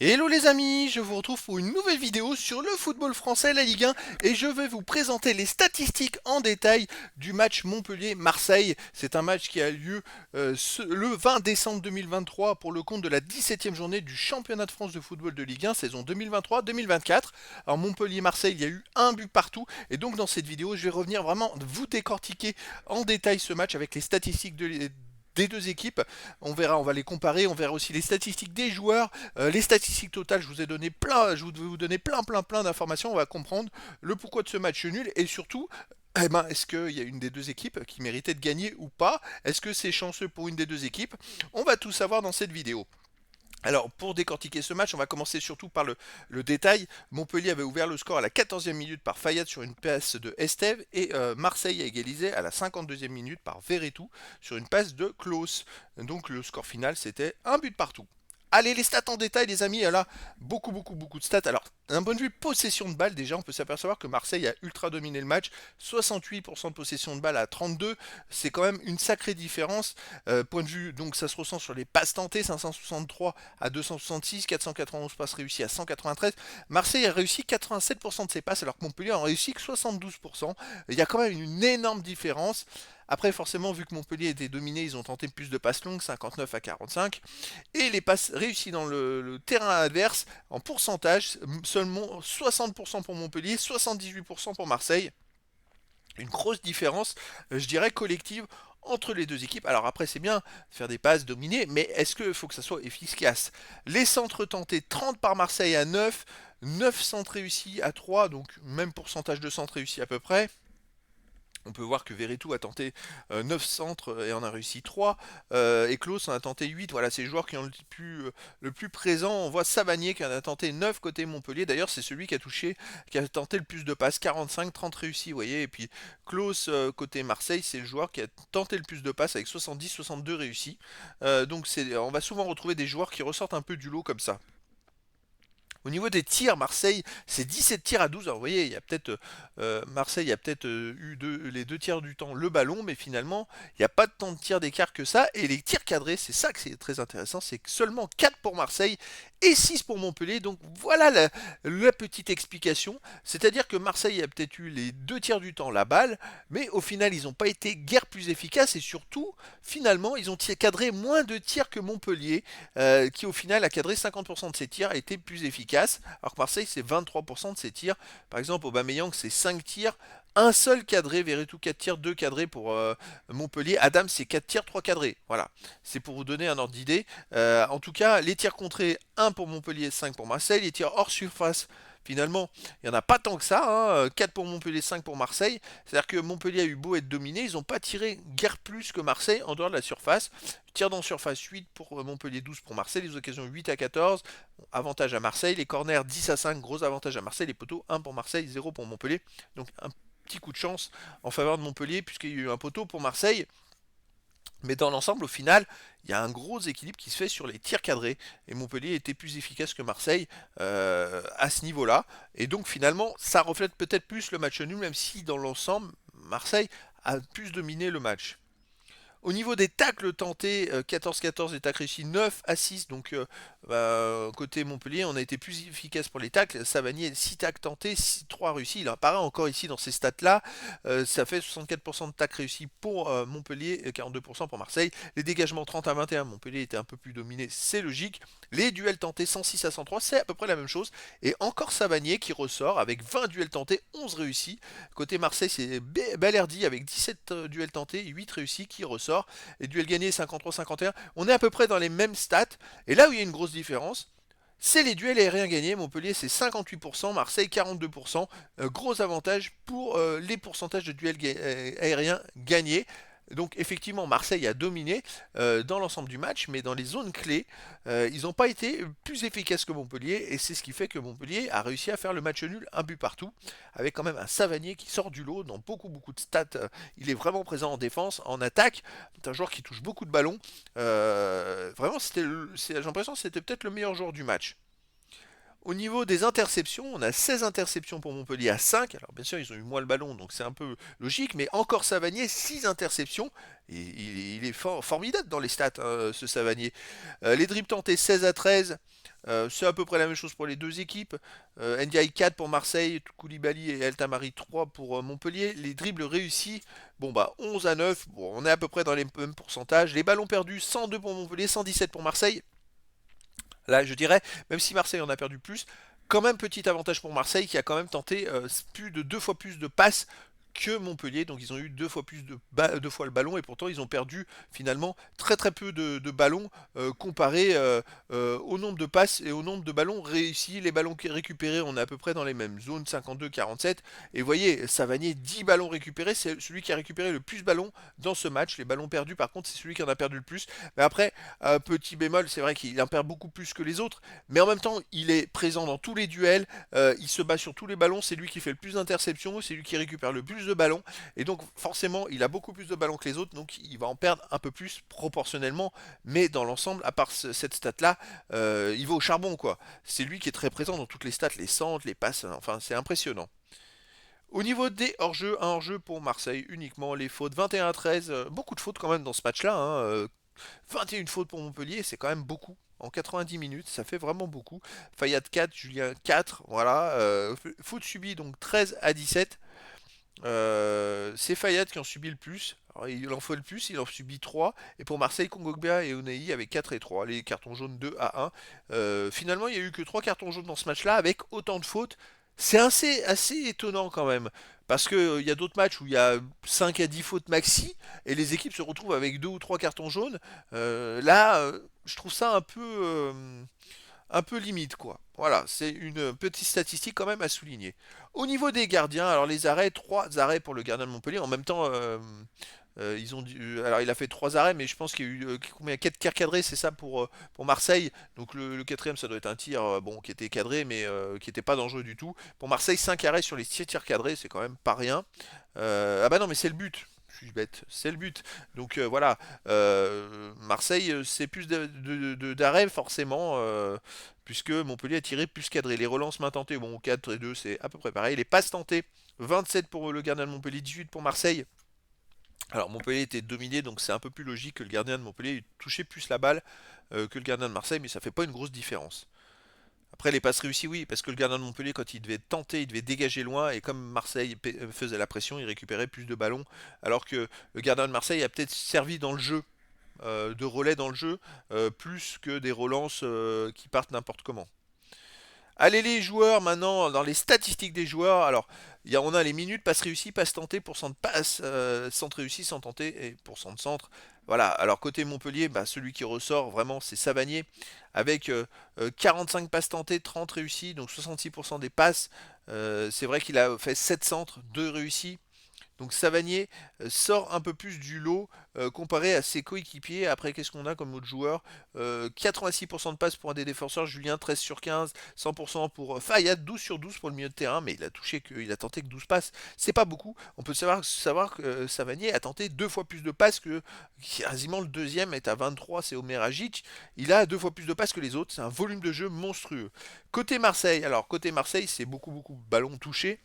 Hello les amis, je vous retrouve pour une nouvelle vidéo sur le football français, la Ligue 1, et je vais vous présenter les statistiques en détail du match Montpellier-Marseille. C'est un match qui a lieu le 20 décembre 2023 pour le compte de la 17e journée du championnat de France de football de Ligue 1, saison 2023-2024. Alors Montpellier-Marseille, il y a eu un but partout, et donc dans cette vidéo, je vais revenir vraiment vous décortiquer en détail ce match avec les statistiques des deux équipes. On verra, on va les comparer, on verra aussi les statistiques des joueurs, les statistiques totales. Je vous ai donné plein, je vais vous donner plein d'informations. On va comprendre le pourquoi de ce match nul et surtout, est-ce qu'il y a une des deux équipes qui méritait de gagner ou pas? Est-ce que c'est chanceux pour une des deux équipes? On va tout savoir dans cette vidéo. Alors, pour décortiquer ce match, on va commencer surtout par le détail. Montpellier avait ouvert le score à la 14e minute par Fayad sur une passe de Estève et Marseille a égalisé à la 52e minute par Verretou sur une passe de Klaus. Donc, le score final, c'était un but partout. Allez, les stats en détail, les amis. Là, beaucoup de stats. Alors, d'un point de vue possession de balle, déjà, on peut s'apercevoir que Marseille a ultra dominé le match. 68% de possession de balle à 32. C'est quand même une sacrée différence. Point de vue, donc, ça se ressent sur les passes tentées. 563 à 266. 491 passes réussies à 193. Marseille a réussi 87% de ses passes, alors que Montpellier en réussi que 72%. Il y a quand même une énorme différence. Après, forcément, vu que Montpellier était dominé, ils ont tenté plus de passes longues, 59 à 45. Et les passes réussies dans le terrain adverse, en pourcentage, seulement 60% pour Montpellier, 78% pour Marseille. Une grosse différence, je dirais, collective entre les deux équipes. Alors après, c'est bien faire des passes dominées, mais est-ce qu'il faut que ça soit efficace? Les centres tentés, 30 par Marseille à 9, 9 centres réussis à 3, donc même pourcentage de centres réussis à peu près. On peut voir que Verretou a tenté 9 centres et en a réussi 3. Et Klaus en a tenté 8. Voilà, c'est les joueurs qui ont le plus présent. On voit Savanier qui en a tenté 9 côté Montpellier. D'ailleurs, c'est celui qui a tenté le plus de passes. 45, 30 réussis, vous voyez. Et puis Klaus côté Marseille, c'est le joueur qui a tenté le plus de passes avec 70, 62 réussis. Donc on va souvent retrouver des joueurs qui ressortent un peu du lot comme ça. Au niveau des tirs, Marseille, c'est 17 tirs à 12. Alors vous voyez, il y a peut-être Marseille a peut-être eu les deux tiers du temps le ballon, mais finalement, il n'y a pas tant de tirs d'écart que ça. Et les tirs cadrés, c'est ça que c'est très intéressant, c'est que seulement 4 pour Marseille et 6 pour Montpellier. Donc voilà la petite explication. C'est-à-dire que Marseille a peut-être eu les deux tiers du temps la balle, mais au final, ils n'ont pas été guère plus efficaces et surtout, finalement, ils ont cadré moins de tirs que Montpellier, qui au final a cadré 50% de ses tirs, a été plus efficace, alors que Marseille c'est 23% de ses tirs. Par exemple, Aubameyang c'est 5 tirs, un seul cadré, Verretou 4 tirs, 2 cadrés pour Montpellier, Adam c'est 4 tirs, 3 cadrés. Voilà, c'est pour vous donner un ordre d'idée. En tout cas, les tirs contrés, 1 pour Montpellier, 5 pour Marseille, les tirs hors surface. Finalement, il n'y en a pas tant que ça, hein. 4 pour Montpellier, 5 pour Marseille. C'est-à-dire que Montpellier a eu beau être dominé, ils n'ont pas tiré guère plus que Marseille en dehors de la surface. Tir dans surface 8 pour Montpellier, 12 pour Marseille, les occasions 8 à 14, avantage à Marseille, les corners 10 à 5, gros avantage à Marseille, les poteaux 1 pour Marseille, 0 pour Montpellier. Donc un petit coup de chance en faveur de Montpellier puisqu'il y a eu un poteau pour Marseille. Mais dans l'ensemble, au final, il y a un gros équilibre qui se fait sur les tirs cadrés. Et Montpellier était plus efficace que Marseille à ce niveau-là. Et donc finalement, ça reflète peut-être plus le match nul, même si dans l'ensemble, Marseille a plus dominé le match. Au niveau des tacles tentés, 14-14 et tacles réussis 9 à 6. Donc côté Montpellier, on a été plus efficace pour les tacles. Savanier, 6 tacles tentés, 3 réussis. Il apparaît encore ici dans ces stats-là. Ça fait 64% de tacles réussis pour Montpellier et 42% pour Marseille. Les dégagements 30 à 21, Montpellier était un peu plus dominé, c'est logique. Les duels tentés 106 à 103, c'est à peu près la même chose. Et encore Savanier qui ressort avec 20 duels tentés, 11 réussis. Côté Marseille, c'est Balerdi avec 17 duels tentés, 8 réussis qui ressort. Les duels gagnés 53-51. On est à peu près dans les mêmes stats. Et là où il y a une grosse différence, c'est les duels aériens gagnés. Montpellier c'est 58%, Marseille 42%. Gros avantage pour les pourcentages de duels aériens gagnés. Donc effectivement, Marseille a dominé dans l'ensemble du match, mais dans les zones clés, ils n'ont pas été plus efficaces que Montpellier, et c'est ce qui fait que Montpellier a réussi à faire le match nul, un but partout, avec quand même un Savanier qui sort du lot dans beaucoup de stats. Il est vraiment présent en défense, en attaque. C'est un joueur qui touche beaucoup de ballons. Vraiment, j'ai l'impression que c'était peut-être le meilleur joueur du match. Au niveau des interceptions, on a 16 interceptions pour Montpellier à 5. Alors bien sûr, ils ont eu moins le ballon, donc c'est un peu logique, mais encore Savanier, 6 interceptions. Et il est formidable dans les stats, hein, ce Savanier. Les dribbles tentés, 16 à 13. C'est à peu près la même chose pour les deux équipes. Ndiaye 4 pour Marseille, Koulibaly et El Tamari 3 pour Montpellier. Les dribbles réussis, bon bah 11 à 9. Bon, on est à peu près dans les mêmes pourcentages. Les ballons perdus, 102 pour Montpellier, 117 pour Marseille. Là, je dirais, même si Marseille en a perdu plus, quand même petit avantage pour Marseille qui a quand même tenté plus de 2 fois plus de passes que Montpellier. Donc ils ont eu 2 fois plus de fois le ballon et pourtant ils ont perdu finalement très très peu de ballons comparé au nombre de passes et au nombre de ballons réussis. Les ballons récupérés, on est à peu près dans les mêmes zones, 52-47. Et vous voyez, Savanier, 10 ballons récupérés, c'est celui qui a récupéré le plus de ballons dans ce match. Les ballons perdus, par contre, c'est celui qui en a perdu le plus. Mais après, petit bémol, c'est vrai qu'il en perd beaucoup plus que les autres, mais en même temps, il est présent dans tous les duels, il se bat sur tous les ballons, c'est lui qui fait le plus d'interceptions, c'est lui qui récupère le plus de ballons, et donc forcément, il a beaucoup plus de ballons que les autres, donc il va en perdre un peu plus proportionnellement, mais dans l'ensemble, à part cette stat-là, il va au charbon, quoi. C'est lui qui est très présent dans toutes les stats, les centres, les passes, enfin, c'est impressionnant. Au niveau des hors-jeux, un hors-jeu pour Marseille uniquement, les fautes 21 à 13, beaucoup de fautes quand même dans ce match-là, hein, 21 fautes pour Montpellier, c'est quand même beaucoup. En 90 minutes, ça fait vraiment beaucoup. Fayad 4, Julien 4, voilà. Fautes subies donc 13 à 17. C'est Fayad qui en subit le plus. Alors, il en faut le plus, il en subit 3. Et pour Marseille, Kongogbia et Onaï avec 4 et 3. Les cartons jaunes 2 à 1. Finalement, il n'y a eu que 3 cartons jaunes dans ce match-là avec autant de fautes. C'est assez étonnant quand même. Parce qu'il y a d'autres matchs où il y a 5 à 10 fautes maxi et les équipes se retrouvent avec 2 ou 3 cartons jaunes. Là, je trouve ça un peu limite, quoi. Voilà, c'est une petite statistique quand même à souligner. Au niveau des gardiens, alors les arrêts, 3 arrêts pour le gardien de Montpellier. En même temps, ils ont alors il a fait 3 arrêts, mais je pense qu'il y a eu combien 4 tirs cadrés, c'est ça pour Marseille. Donc le quatrième, ça doit être un tir bon qui était cadré, mais qui n'était pas dangereux du tout. Pour Marseille, 5 arrêts sur les 6 tirs cadrés, c'est quand même pas rien. Ah bah non, mais c'est le but. Je suis bête, c'est le but. Donc voilà, Marseille, c'est plus d'arrêts forcément, puisque Montpellier a tiré plus cadré. Les relances main tentées, bon 4 et 2 c'est à peu près pareil. Les passes tentées, 27 pour le gardien de Montpellier, 18 pour Marseille. Alors Montpellier était dominé, donc c'est un peu plus logique que le gardien de Montpellier touchait plus la balle que le gardien de Marseille, mais ça fait pas une grosse différence. Après les passes réussies, oui, parce que le gardien de Montpellier, quand il devait tenter, il devait dégager loin, et comme Marseille faisait la pression, il récupérait plus de ballons, alors que le gardien de Marseille a peut-être servi dans le jeu, de relais dans le jeu, plus que des relances qui partent n'importe comment. Allez les joueurs maintenant dans les statistiques des joueurs. Alors on a les minutes, passes réussies, passes tentées, pourcent de passes, centre réussi, sans tenter et pourcent de centre. Voilà, alors côté Montpellier, bah, celui qui ressort vraiment c'est Savanier avec 45 passes tentées, 30 réussies, donc 66% des passes. C'est vrai qu'il a fait 7 centres, 2 réussis. Donc Savanier sort un peu plus du lot comparé à ses coéquipiers. Après, qu'est-ce qu'on a comme autre joueur 86% de passes pour un des défenseurs, Julien 13 sur 15, 100% pour Fayad, 12 sur 12 pour le milieu de terrain, mais il a tenté que 12 passes. C'est pas beaucoup. On peut savoir que Savanier a tenté 2 fois plus de passes que quasiment le deuxième est à 23, c'est Omer Agic. Il a 2 fois plus de passes que les autres. C'est un volume de jeu monstrueux. Côté Marseille, alors côté Marseille, c'est beaucoup de ballons touchés.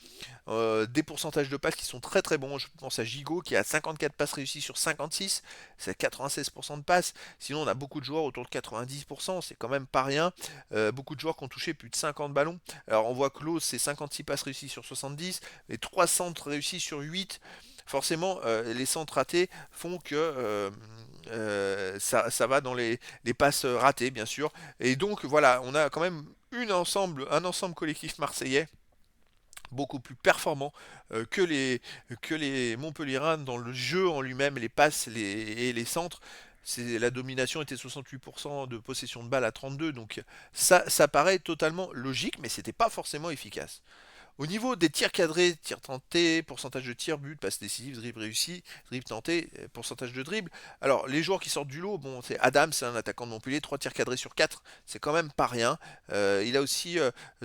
Des pourcentages de passes qui sont très très bons. Je pense à Gigot qui a 54 passes réussies sur 56, c'est 96% de passes. Sinon, on a beaucoup de joueurs autour de 90%, c'est quand même pas rien. Beaucoup de joueurs qui ont touché plus de 50 ballons. Alors, on voit Klose, c'est 56 passes réussies sur 70, et 3 centres réussis sur 8. Forcément, les centres ratés font que ça va dans les passes ratées, bien sûr. Et donc, voilà, on a quand même un ensemble collectif marseillais beaucoup plus performant que les Montpelliérains dans le jeu en lui-même, les passes et les centres. La domination était 68% de possession de balle à 32, donc ça paraît totalement logique, mais c'était pas forcément efficace. Au niveau des tirs cadrés, tirs tentés, pourcentage de tirs, but, passe décisive, dribble réussi, dribble tenté, pourcentage de dribble. Alors, les joueurs qui sortent du lot, bon, c'est Adam, c'est un attaquant de Montpellier, 3 tirs cadrés sur 4, c'est quand même pas rien. Il a aussi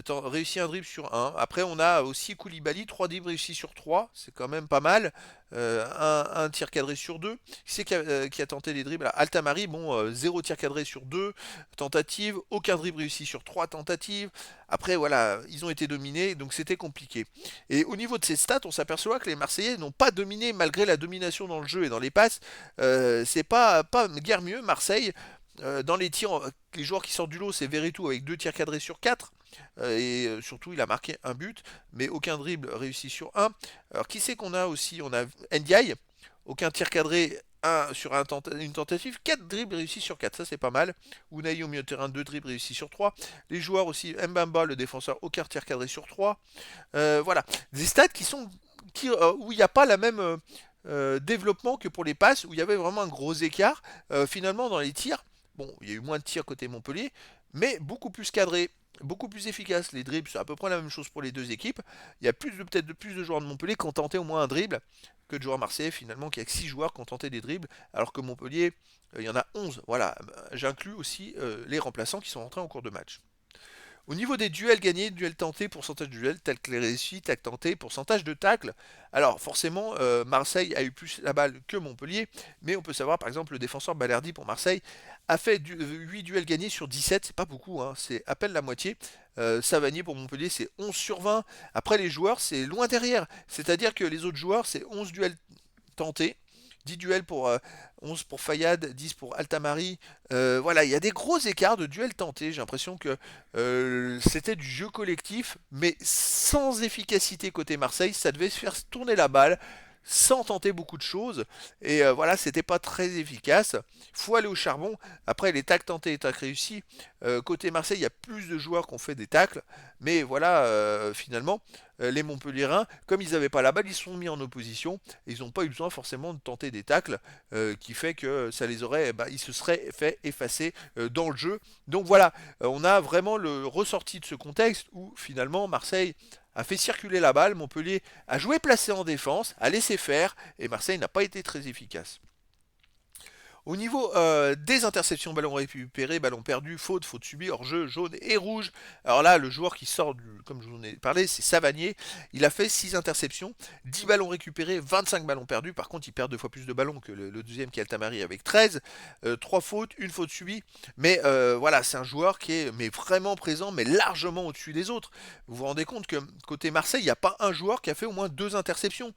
réussi un dribble sur 1. Après, on a aussi Koulibaly, 3 dribbles réussis sur 3, c'est quand même pas mal. un tir cadré sur 2. Qui c'est qui a tenté les dribbles? Altamari, bon, 0 tir cadré sur 2 tentatives, aucun dribble réussi sur 3 tentatives. Après, voilà, ils ont été dominés, donc c'était compliqué. Et au niveau de ces stats, on s'aperçoit que les Marseillais n'ont pas dominé malgré la domination dans le jeu et dans les passes. C'est pas guère mieux. Marseille, dans les tirs, les joueurs qui sortent du lot, c'est Veretout avec 2 tirs cadrés sur 4. Et surtout, il a marqué un but, mais aucun dribble réussi sur un. Alors, qui c'est qu'on a aussi? On a Ndiaye, aucun tir cadré sur une tentative, 4 dribbles réussis sur 4, ça c'est pas mal. Unai au milieu de terrain, 2 dribbles réussis sur 3. Les joueurs aussi, Mbamba, le défenseur, aucun tir cadré sur 3. Voilà, des stats où il n'y a pas la même développement que pour les passes, où il y avait vraiment un gros écart. Finalement, dans les tirs, bon, il y a eu moins de tirs côté Montpellier, mais beaucoup plus cadré, beaucoup plus efficace. Les dribbles, c'est à peu près la même chose pour les deux équipes. Il y a peut-être plus de joueurs de Montpellier qui ont tenté au moins un dribble que de joueurs marseillais, finalement, qui a que 6 joueurs qui ont tenté des dribbles, alors que Montpellier, il y en a 11. Voilà, j'inclus aussi les remplaçants qui sont rentrés en cours de match. Au niveau des duels gagnés, duels tentés, pourcentage de duels, tacles réussis, tacles tentés, pourcentage de tacles. Alors forcément, Marseille a eu plus la balle que Montpellier, mais on peut savoir par exemple le défenseur Balerdi pour Marseille a fait 8 duels gagnés sur 17, c'est pas beaucoup, hein, c'est à peine la moitié. Savanier pour Montpellier c'est 11 sur 20. Après les joueurs c'est loin derrière, c'est-à-dire que les autres joueurs c'est 11 duels tentés. 10 duels pour 11 pour Fayad, 10 pour Altamari. Voilà, il y a des gros écarts de duels tentés. J'ai l'impression que c'était du jeu collectif, mais sans efficacité côté Marseille. Ça devait se faire tourner la balle sans tenter beaucoup de choses. Et voilà, c'était pas très efficace. Faut aller au charbon. Après, les tacles tentés et tacles réussis. Côté Marseille, il y a plus de joueurs qui ont fait des tacles. Mais voilà, finalement, les Montpelliérains, comme ils n'avaient pas la balle, ils se sont mis en opposition. Et ils n'ont pas eu besoin forcément de tenter des tacles, qui fait que ça les aurait, ils se seraient fait effacer dans le jeu. Donc voilà, on a vraiment le ressorti de ce contexte où finalement Marseille a fait circuler la balle, Montpellier a joué placé en défense, a laissé faire, et Marseille n'a pas été très efficace. Au niveau des interceptions, ballon récupéré, ballon perdu, faute, faute subie, hors-jeu, jaune et rouge. Alors là, le joueur qui sort, comme je vous en ai parlé, c'est Savanier. Il a fait 6 interceptions, 10 ballons récupérés, 25 ballons perdus. Par contre, il perd 2 fois plus de ballons que le deuxième qui est Altamari avec 13. 3 fautes, une faute subie. Mais voilà, c'est un joueur qui est vraiment présent, mais largement au-dessus des autres. Vous vous rendez compte que côté Marseille, il n'y a pas un joueur qui a fait au moins 2 interceptions.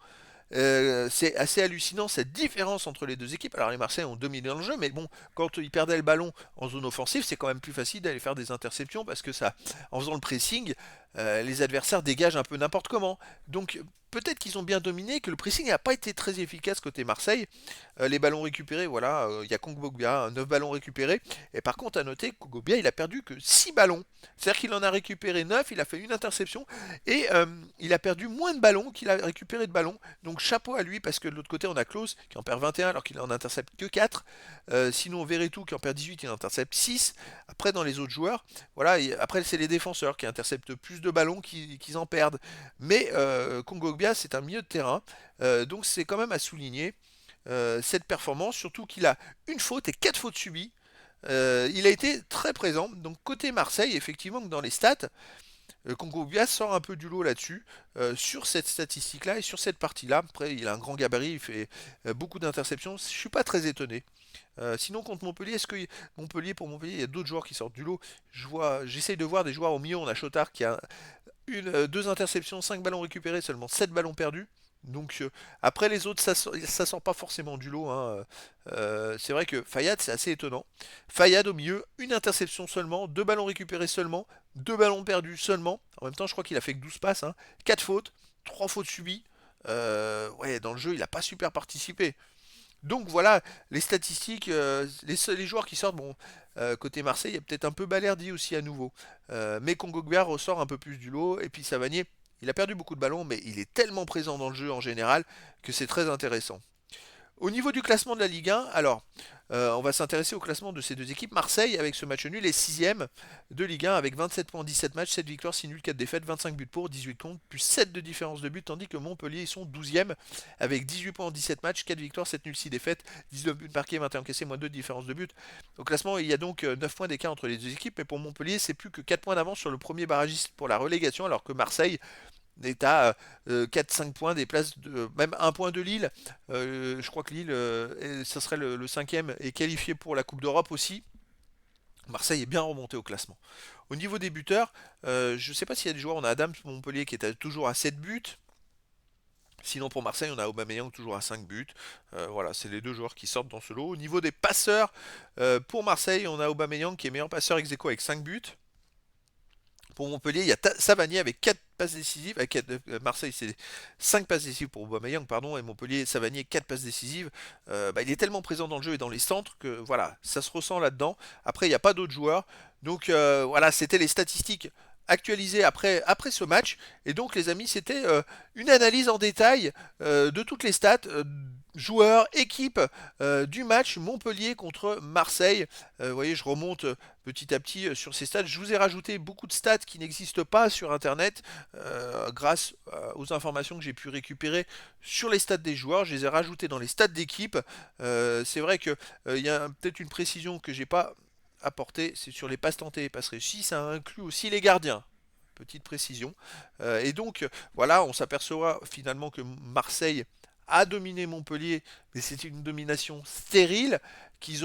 C'est assez hallucinant cette différence entre les deux équipes. Alors les Marseillais ont dominé dans le jeu, mais bon, quand ils perdaient le ballon en zone offensive, c'est quand même plus facile d'aller faire des interceptions parce que ça, en faisant le pressing, les adversaires dégagent un peu n'importe comment. Donc peut-être qu'ils ont bien dominé, que le pressing n'a pas été très efficace côté Marseille. Les ballons récupérés, voilà, il y a Kongogbia, 9 ballons récupérés. Et par contre, à noter, Kongogbia, il a perdu que 6 ballons. C'est-à-dire qu'il en a récupéré 9, il a fait une interception, et il a perdu moins de ballons qu'il a récupéré de ballons. Donc chapeau à lui, parce que de l'autre côté, on a Klose qui en perd 21 alors qu'il en intercepte que 4. Sinon, Veretout qui en perd 18, il en intercepte 6. Après, dans les autres joueurs, voilà, après, c'est les défenseurs qui interceptent plus de ballons qu'ils en perdent. Mais Kongogbia, c'est un milieu de terrain, donc c'est quand même à souligner cette performance, surtout qu'il a une faute et 4 fautes subies. Il a été très présent. Donc côté Marseille, effectivement, dans les stats, Kongogbia sort un peu du lot là-dessus, sur cette statistique-là et sur cette partie-là. Après, il a un grand gabarit, il fait beaucoup d'interceptions. Je suis pas très étonné. Sinon, contre Montpellier, est-ce que pour Montpellier, il y a d'autres joueurs qui sortent du lot? J'essaye de voir des joueurs au milieu. On a Chotard qui a 2 interceptions, 5 ballons récupérés, seulement 7 ballons perdus. Donc après les autres, ça sort pas forcément du lot, hein. C'est vrai que Fayad, c'est assez étonnant. Fayad au milieu, une interception seulement, 2 ballons récupérés seulement, 2 ballons perdus seulement. En même temps, je crois qu'il a fait que 12 passes, hein. 4 fautes, 3 fautes subies. Ouais, dans le jeu, il n'a pas super participé. Donc voilà, les statistiques, les joueurs qui sortent, bon, côté Marseille, il y a peut-être un peu Balerdi aussi à nouveau. Mais Kongogbia ressort un peu plus du lot, et puis Savanier, il a perdu beaucoup de ballons, mais il est tellement présent dans le jeu en général que c'est très intéressant. Au niveau du classement de la Ligue 1, alors, on va s'intéresser au classement de ces deux équipes. Marseille, avec ce match nul, est 6ème de Ligue 1 avec 27 points en 17 matchs, 7 victoires, 6 nuls, 4 défaites, 25 buts pour, 18 contre, plus 7 de différence de but, tandis que Montpellier, ils sont 12ème avec 18 points en 17 matchs, 4 victoires, 7 nuls, 6 défaites, 19 buts marqués, 21 encaissés, moins 2 de différence de but. Au classement, il y a donc 9 points d'écart entre les deux équipes, mais pour Montpellier, c'est plus que 4 points d'avance sur le premier barragiste pour la relégation, alors que Marseille Et t'as 4-5 points des places de, même un point de Lille. Je crois que Lille, ça serait le cinquième, est qualifié pour la Coupe d'Europe aussi. Marseille est bien remonté au classement. Au niveau des buteurs, je ne sais pas s'il y a des joueurs, on a Adams Montpellier qui est toujours à 7 buts. Sinon pour Marseille, on a Aubameyang toujours à 5 buts. Voilà, c'est les deux joueurs qui sortent dans ce lot. Au niveau des passeurs, pour Marseille, on a Aubameyang qui est meilleur passeur ex aequo avec 5 buts. Pour Montpellier, il y a Savanier avec 4 passes décisives. Avec Marseille, c'est 5 passes décisives pour Aubameyang, pardon, et Montpellier, Savanier, 4 passes décisives. Il est tellement présent dans le jeu et dans les centres que voilà, ça se ressent là-dedans. Après, il n'y a pas d'autres joueurs. Donc voilà, c'était les statistiques actualisées après ce match. Et donc, les amis, c'était une analyse en détail de toutes les stats. Joueurs, équipe du match Montpellier contre Marseille. Vous voyez, je remonte petit à petit sur ces stats. Je vous ai rajouté beaucoup de stats qui n'existent pas sur Internet grâce aux informations que j'ai pu récupérer sur les stats des joueurs. Je les ai rajoutées dans les stats d'équipe. C'est vrai que il y a peut-être une précision que j'ai pas apportée, c'est sur les passes tentées et passes réussies. Ça inclut aussi les gardiens. Petite précision. Et donc, voilà, on s'apercevra finalement que Marseille a dominé Montpellier, mais c'était une domination stérile,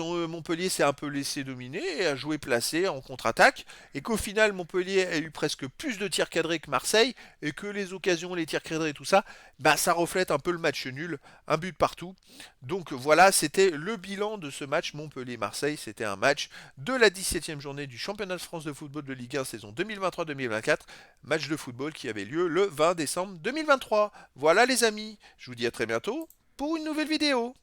Montpellier s'est un peu laissé dominer et a joué placé en contre-attaque, et qu'au final Montpellier a eu presque plus de tirs cadrés que Marseille, et que les occasions, les tirs cadrés, tout ça, bah ça reflète un peu le match nul, un but partout. Donc voilà, c'était le bilan de ce match Montpellier-Marseille. C'était un match de la 17e journée du championnat de France de football de Ligue 1 saison 2023-2024, match de football qui avait lieu le 20 décembre 2023. Voilà les amis, je vous dis à très bientôt pour une nouvelle vidéo.